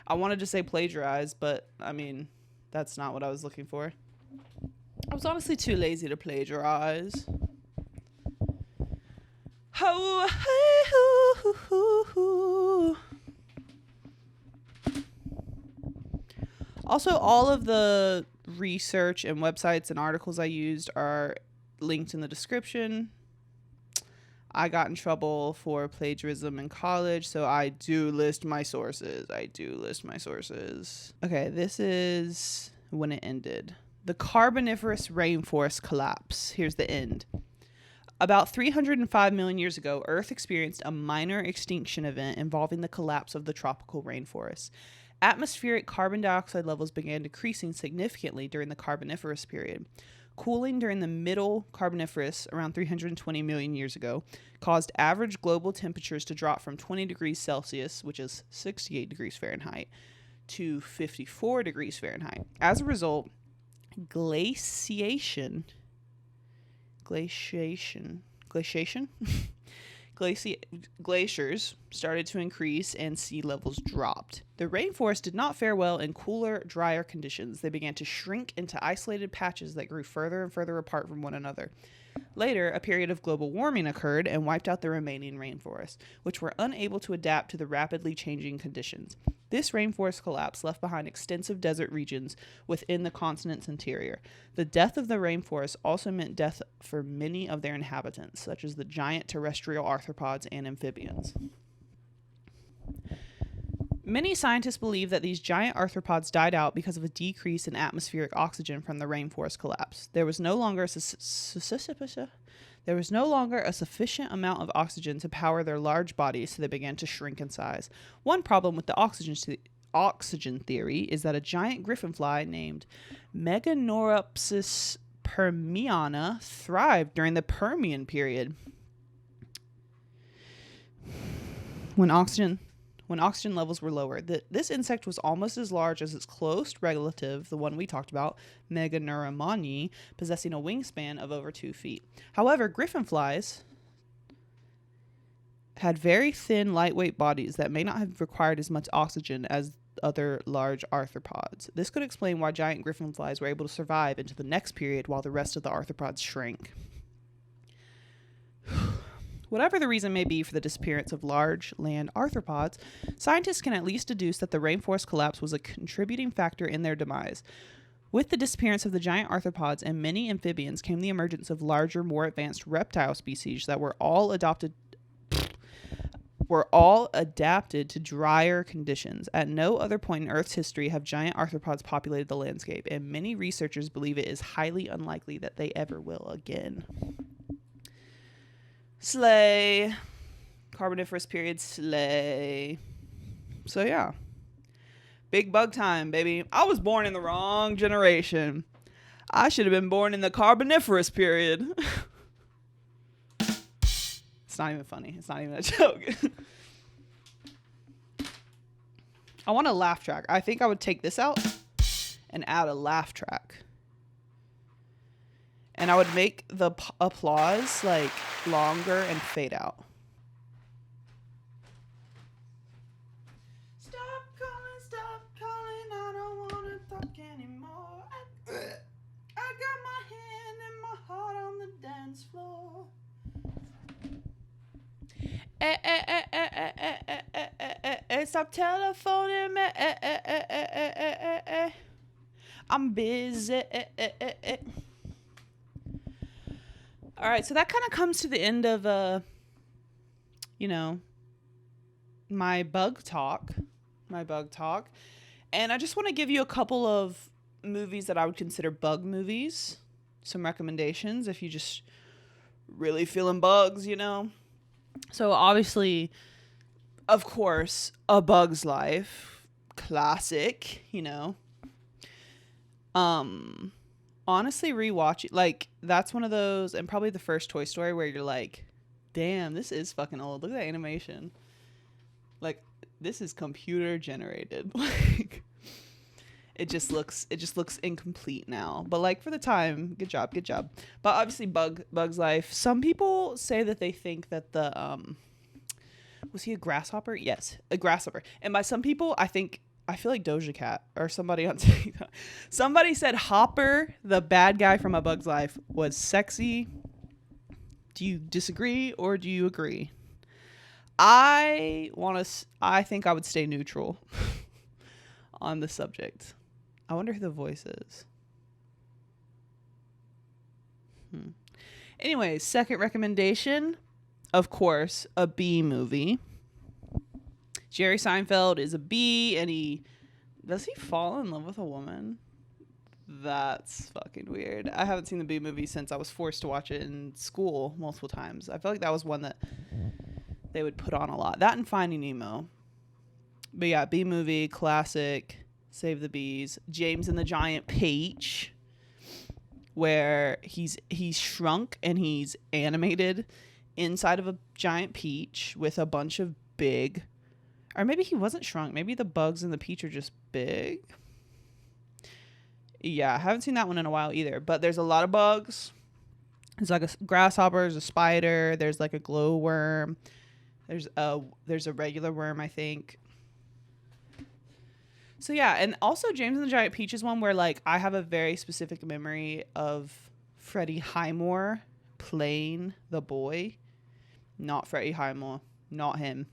I wanted to say plagiarize, but I mean, that's not what I was looking for. I was honestly too lazy to plagiarize. Ho, hey, hoo, hoo, hoo. Also, all of the research and websites and articles I used are linked in the description. I got in trouble for plagiarism in college, so I do list my sources. Okay, this is when it ended. The Carboniferous rainforest collapse. Here's the end. About 305 million years ago, Earth experienced a minor extinction event involving the collapse of the tropical rainforest. Atmospheric carbon dioxide levels began decreasing significantly during the Carboniferous period. Cooling during the middle Carboniferous, around 320 million years ago, caused average global temperatures to drop from 20 degrees Celsius, which is 68 degrees Fahrenheit, to 54 degrees Fahrenheit. As a result, glaciation glaciers started to increase and sea levels dropped. The rainforest did not fare well in cooler, drier conditions. They began to shrink into isolated patches that grew further and further apart from one another. Later, a period of global warming occurred and wiped out the remaining rainforests, which were unable to adapt to the rapidly changing conditions. This rainforest collapse left behind extensive desert regions within the continent's interior. The death of the rainforest also meant death for many of their inhabitants, such as the giant terrestrial arthropods and amphibians. Many scientists believe that these giant arthropods died out because of a decrease in atmospheric oxygen from the rainforest collapse. There was no longer a sufficient amount of oxygen to power their large bodies, so they began to shrink in size. One problem with the oxygen theory is that a giant griffinfly named Meganeuropsis permiana thrived during the Permian period. When oxygen levels were lower. This insect was almost as large as its close relative, the one we talked about, Meganeuromani, possessing a wingspan of over 2 feet. However, griffinflies had very thin, lightweight bodies that may not have required as much oxygen as other large arthropods. This could explain why giant griffinflies were able to survive into the next period while the rest of the arthropods shrank. Whatever the reason may be for the disappearance of large land arthropods, scientists can at least deduce that the rainforest collapse was a contributing factor in their demise. With the disappearance of the giant arthropods and many amphibians came the emergence of larger, more advanced reptile species that were all adapted to drier conditions. At no other point in Earth's history have giant arthropods populated the landscape, and many researchers believe it is highly unlikely that they ever will again. Slay. Carboniferous period, slay. So yeah. Big bug time, baby. I was born in the wrong generation. I should have been born in the Carboniferous period. It's not even funny. It's not even a joke. I want a laugh track. I think I would take this out and add a laugh track. And I would make the applause like longer and fade out. Stop calling, I don't want to talk anymore. I got my hand and my heart on the dance floor. Stop telephoning me. I'm busy. All right, so that kind of comes to the end of my bug talk. And I just want to give you a couple of movies that I would consider bug movies. Some recommendations if you just really feeling bugs, So obviously, of course, A Bug's Life, classic, Honestly, rewatch it. Like, that's one of those, and probably the first Toy Story where you're like, damn, this is fucking old. Look at that animation. Like, this is computer generated. Like, it just looks incomplete now. But like, for the time, good job. But obviously, Bug's Life. Some people say that they think that the was he a grasshopper? Yes, a grasshopper. And by some people, I feel like Doja Cat or somebody on TikTok. Somebody said Hopper, the bad guy from A Bug's Life, was sexy. Do you disagree or do you agree? I think I would stay neutral on the subject. I wonder who the voice is. Anyways, second recommendation, of course, a bee movie. Jerry Seinfeld is a bee, and does he fall in love with a woman? That's fucking weird. I haven't seen the bee movie since I was forced to watch it in school multiple times. I feel like that was one that they would put on a lot. That and Finding Nemo. But yeah, bee movie, classic, Save the Bees. James and the Giant Peach, where he's shrunk and he's animated inside of a giant peach with a bunch of big, or maybe he wasn't shrunk. Maybe the bugs in the peach are just big. Yeah, I haven't seen that one in a while either. But there's a lot of bugs. There's like a grasshopper, there's a spider, there's like a glowworm. There's a regular worm, I think. So yeah, and also James and the Giant Peach is one where like I have a very specific memory of Freddie Highmore playing the boy. Not Freddie Highmore, not him.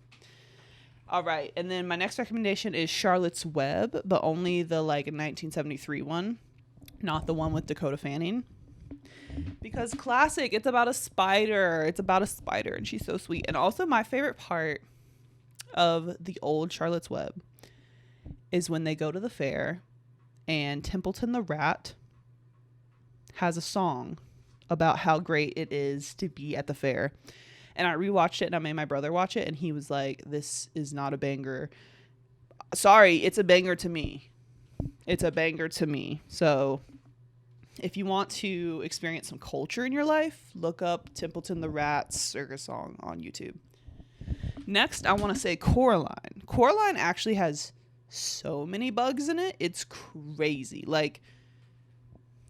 All right, and then my next recommendation is Charlotte's Web, but only the like 1973 one, not the one with Dakota Fanning. Because classic, it's about a spider. And she's so sweet. And also my favorite part of the old Charlotte's Web is when they go to the fair and Templeton the rat has a song about how great it is to be at the fair. And I rewatched it and I made my brother watch it and he was like, this is not a banger. Sorry, it's a banger to me. So if you want to experience some culture in your life, look up Templeton the Rat's circus song on YouTube. Next, I want to say Coraline. Coraline actually has so many bugs in it. It's crazy. Like,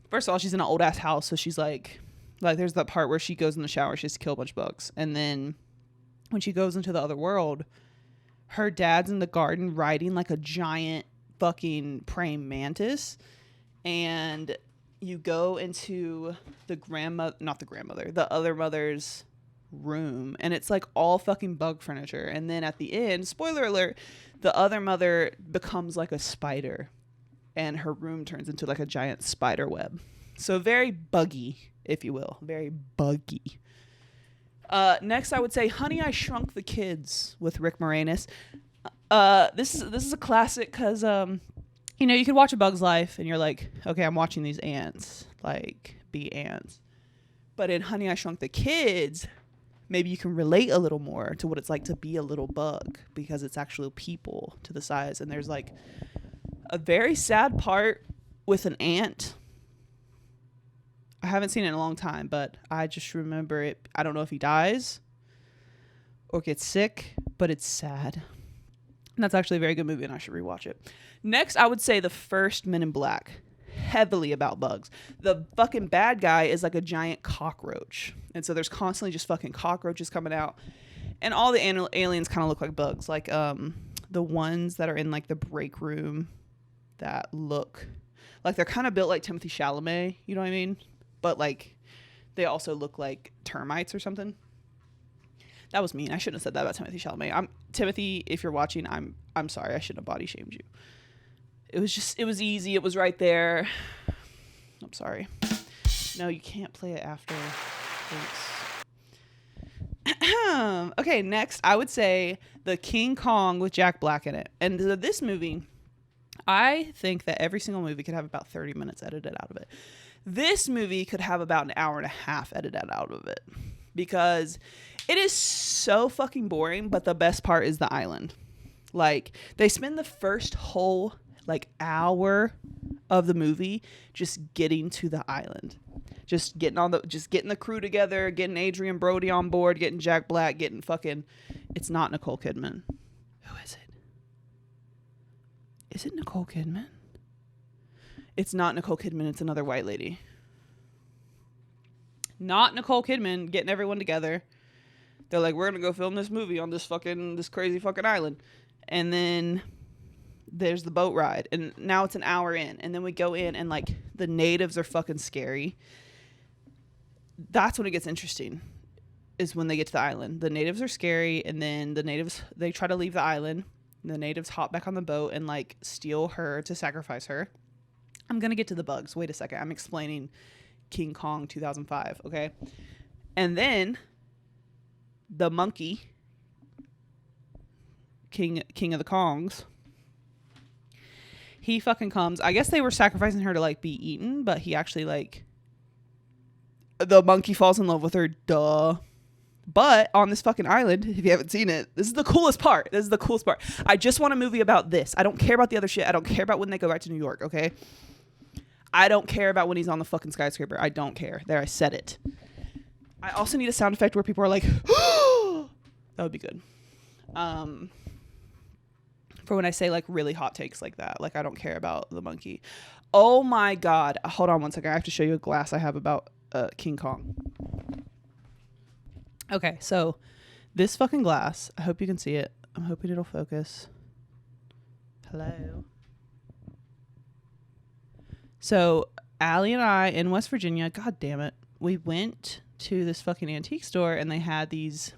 first of all, she's in an old ass house. So she's like there's that part where she goes in the shower. She has to kill a bunch of bugs. And then when she goes into the other world, her dad's in the garden riding like a giant fucking praying mantis. And you go into the other mother's room, and it's like all fucking bug furniture. And then at the end, spoiler alert, the other mother becomes like a spider and her room turns into like a giant spider web. So very buggy, if you will. Very buggy. Next, I would say Honey, I Shrunk the Kids with Rick Moranis. This is a classic because, you know, you could watch A Bug's Life and you're like, okay, I'm watching these ants, like, be ants. But in Honey, I Shrunk the Kids, maybe you can relate a little more to what it's like to be a little bug because it's actually people to the size. And there's like a very sad part with an ant. I haven't seen it in a long time, but I just remember it. I don't know if he dies or gets sick, but it's sad. And that's actually a very good movie, and I should rewatch it. Next, I would say the first Men in Black. Heavily about bugs. The fucking bad guy is like a giant cockroach. And so there's constantly just fucking cockroaches coming out. And all the aliens kind of look like bugs. Like the ones that are in like the break room that look like they're kind of built like Timothée Chalamet. You know what I mean? But like they also look like termites or something. That was mean. I shouldn't have said that about Timothée Chalamet. Timothy, if you're watching, I'm sorry. I shouldn't have body shamed you. It was easy. It was right there. I'm sorry. No, you can't play it after. Thanks. Okay, next, I would say the King Kong with Jack Black in it. And this movie, I think that every single movie could have about 30 minutes edited out of it. This movie could have about an hour and a half edited out of it. Because it is so fucking boring, but the best part is the island. Like, they spend the first whole like hour of the movie just getting to the island, just getting the crew together, getting Adrian Brody on board, getting Jack Black, getting fucking, it's not Nicole Kidman. Who is it? Is it Nicole Kidman? It's not Nicole Kidman. It's another white lady. Not Nicole Kidman getting everyone together. They're like, we're going to go film this movie on this crazy fucking island. And then there's the boat ride, and now it's an hour in, and then we go in, and like the natives are fucking scary. That's when it gets interesting, is when they get to the island. The natives are scary, and then they try to leave the island. The natives hop back on the boat and like steal her to sacrifice her. I'm gonna get to the bugs. Wait a second. I'm explaining King Kong 2005. Okay, and then the monkey, king of the Kongs. He fucking comes. I guess they were sacrificing her to like be eaten, but he actually like, the monkey falls in love with her. Duh. But on this fucking island, if you haven't seen it, this is the coolest part. I just want a movie about this. I don't care about the other shit. I don't care about when they go back to New York. Okay. I don't care about when he's on the fucking skyscraper. I don't care. There, I said it. I also need a sound effect where people are like, that would be good. For when I say like really hot takes like that. Like, I don't care about the monkey. Oh my God. Hold on one second. I have to show you a glass I have about King Kong. Okay, so this fucking glass, I hope you can see it. I'm hoping it'll focus. Hello. So Allie and I in West Virginia, God damn it, we went to this fucking antique store and they had these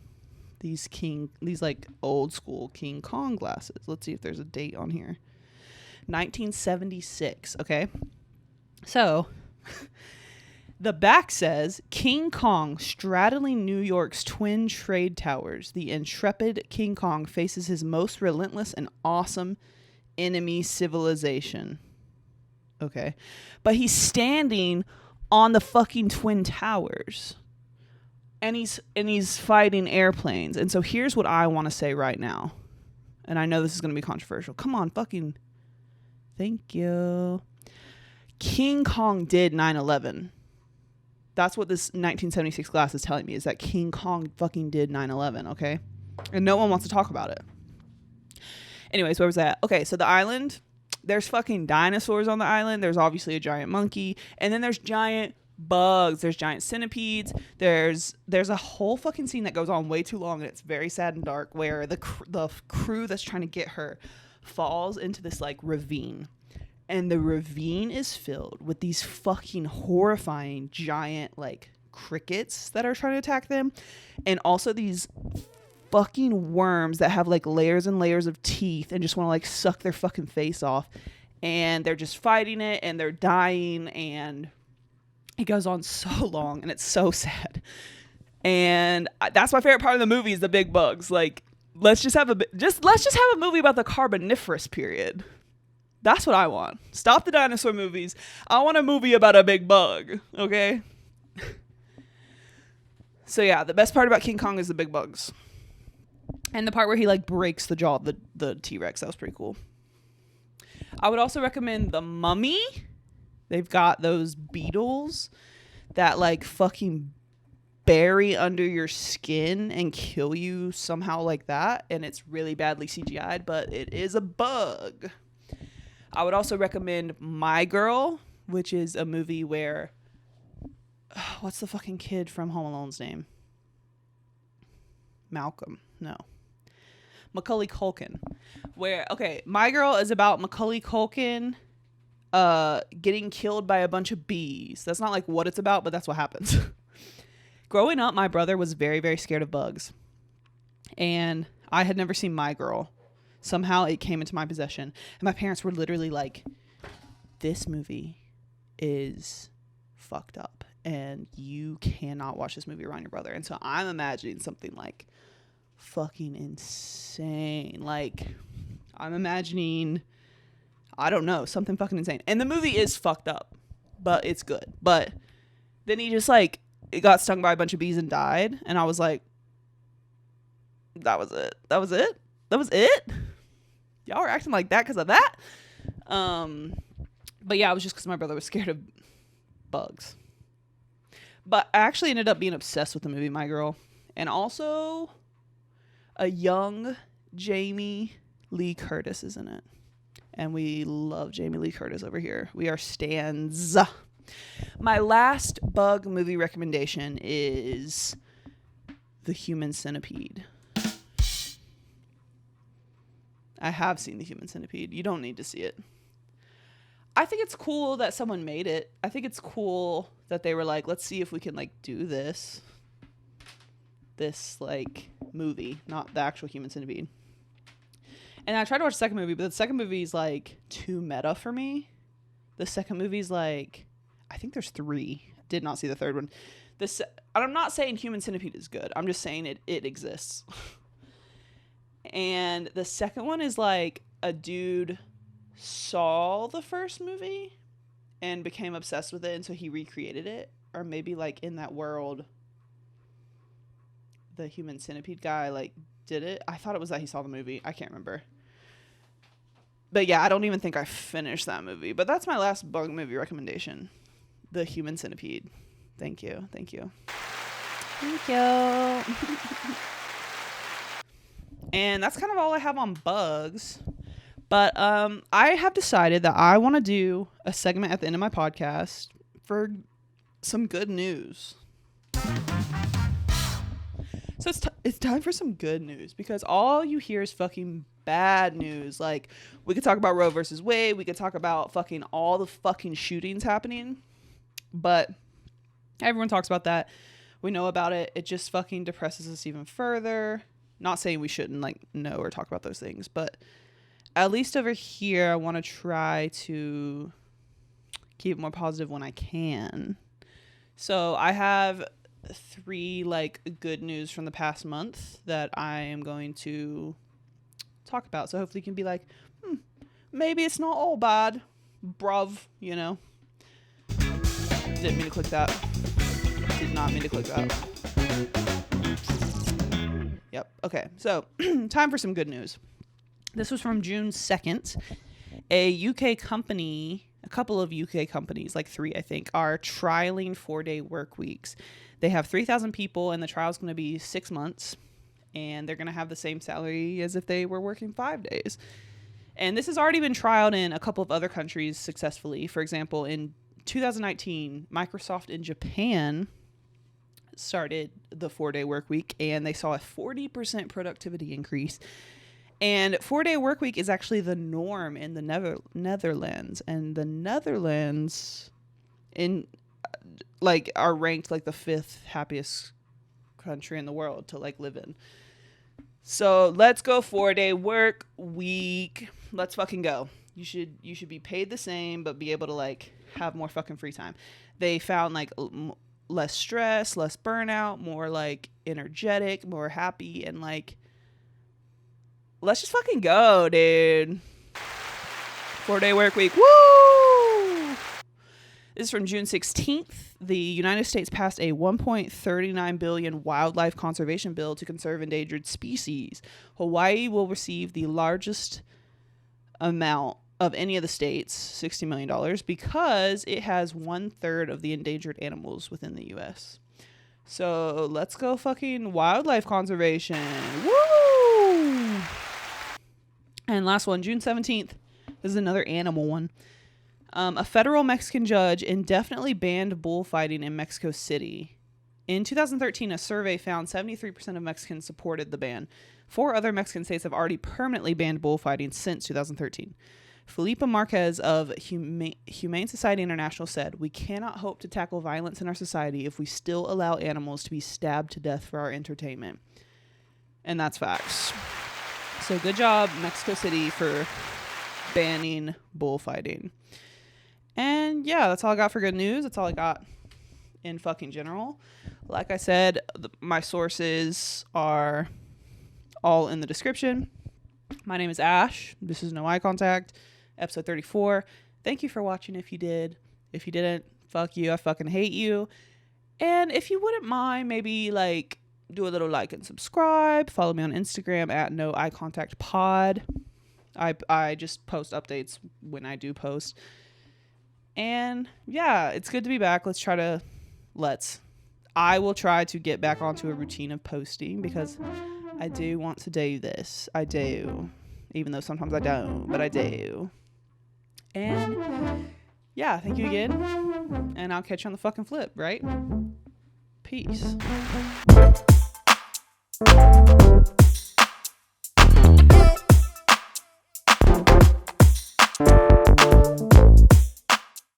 like old school King Kong glasses. Let's see if there's a date on here. 1976. Okay. So the back says King Kong straddling New York's twin trade towers. The intrepid King Kong faces his most relentless and awesome enemy, civilization. Okay. But he's standing on the fucking twin towers. And he's fighting airplanes. And so here's what I want to say right now. And I know this is going to be controversial. Come on, fucking. Thank you. King Kong did 9/11. That's what this 1976 glass is telling me, is that King Kong fucking did 9/11, okay? And no one wants to talk about it. Anyways, where was that? Okay, so the island, there's fucking dinosaurs on the island. There's obviously a giant monkey. And then there's giant bugs. There's giant centipedes. There's a whole fucking scene that goes on way too long, and it's very sad and dark, where the crew that's trying to get her falls into this like ravine. And the ravine is filled with these fucking horrifying giant like crickets that are trying to attack them. And also these fucking worms that have like layers and layers of teeth and just want to like suck their fucking face off. and they're just fighting it and they're dying, and it goes on so long and it's so sad. And that's my favorite part of the movie is the big bugs. Like, let's just have a movie about the carboniferous period. That's what I want. Stop the dinosaur movies. I want a movie about a big bug. Okay. So yeah, the best part about King Kong is the big bugs. And the part where he like breaks the jaw of the T-Rex. That was pretty cool. I would also recommend The Mummy. They've got those beetles that like fucking bury under your skin and kill you somehow like that. And it's really badly CGI'd, but it is a bug. I would also recommend My Girl, which is a movie where... what's the fucking kid from Home Alone's name? Malcolm. No. Macaulay Culkin. My Girl is about Macaulay Culkin getting killed by a bunch of bees. That's not like what it's about, but that's what happens. Growing up, my brother was very, very scared of bugs. And I had never seen My Girl. Somehow it came into my possession. And my parents were literally like, this movie is fucked up. And you cannot watch this movie around your brother. And so I'm imagining something like fucking insane. Like, I'm imagining, I don't know, something fucking insane. And the movie is fucked up, but it's good. But then he just like, it got stung by a bunch of bees and died. And I was like, that was it. That was it? That was it? Y'all were acting like that because of that? But yeah, it was just because my brother was scared of bugs. But I actually ended up being obsessed with the movie My Girl. And also, a young Jamie Lee Curtis is in it. And we love Jamie Lee Curtis over here. We are stans. My last bug movie recommendation is The Human Centipede. I have seen The Human Centipede. You don't need to see it. I think it's cool that someone made it. I think it's cool that they were like, let's see if we can like do this like movie, not the actual Human Centipede. And I tried to watch the second movie, but the second movie is like too meta for me. The second movie's like, I think there's 3. Did not see the third one. I'm not saying Human Centipede is good. I'm just saying it exists. And the second one is like a dude saw the first movie and became obsessed with it, and so he recreated it. Or maybe like in that world, the Human Centipede guy like did it. I thought it was that he saw the movie. I can't remember. But yeah, I don't even think I finished that movie. But that's my last bug movie recommendation. The Human Centipede. Thank you. Thank you. Thank you. And that's kind of all I have on bugs. But I have decided that I want to do a segment at the end of my podcast for some good news. So it's time for some good news, because all you hear is fucking bad news. Like, we could talk about Roe versus Wade. We could talk about fucking all the fucking shootings happening. But everyone talks about that. We know about it. It just fucking depresses us even further. Not saying we shouldn't like know or talk about those things, but at least over here, I want to try to keep it more positive when I can. So I have 3 like good news from the past month that I am going to talk about. So hopefully you can be like, maybe it's not all bad, bruv, you know. Didn't mean to click that. Did not mean to click that. Yep. Okay. So time for some good news. This was from June 2nd. A UK company, a couple of UK companies, like 3, I think, are trialing 4-day work weeks. They have 3,000 people, and the trial is going to be 6 months, and they're going to have the same salary as if they were working 5 days. And this has already been trialed in a couple of other countries successfully. For example, in 2019, Microsoft in Japan started the 4-day work week, and they saw a 40% productivity increase. And 4-day work week is actually the norm in the Netherlands, and the Netherlands in like are ranked like the 5th happiest country in the world to like live in. So let's go 4-day work week. Let's fucking go. You should be paid the same, but be able to like have more fucking free time. They found like less stress, less burnout, more like energetic, more happy, and like, let's just fucking go, dude. 4-day work week. Woo! This is from June 16th. The United States passed a $1.39 billion wildlife conservation bill to conserve endangered species. Hawaii will receive the largest amount of any of the states, $60 million, because it has 1/3 of the endangered animals within the U.S. So let's go fucking wildlife conservation. Woo! And last one, June 17th. This is another animal one. A federal Mexican judge indefinitely banned bullfighting in Mexico City. In 2013, a survey found 73% of Mexicans supported the ban. 4 other Mexican states have already permanently banned bullfighting since 2013. Felipe Marquez of Humane Society International said, "We cannot hope to tackle violence in our society if we still allow animals to be stabbed to death for our entertainment." And that's facts. So good job, Mexico City, for banning bullfighting. And yeah, that's all I got for good news. That's all I got in fucking general. Like I said, my sources are all in the description. My name is Ash. This is No Eye Contact, episode 34. Thank you for watching if you did. If you didn't, fuck you. I fucking hate you. And if you wouldn't mind, maybe like do a little like and subscribe. Follow me on Instagram at No Eye Contact Pod. I just post updates when I do post. And yeah, it's good to be back. I will try to get back onto a routine of posting because I do want to do this. I do. Even though sometimes I don't, but I do. And yeah, thank you again. And I'll catch you on the fucking flip, right? Peace.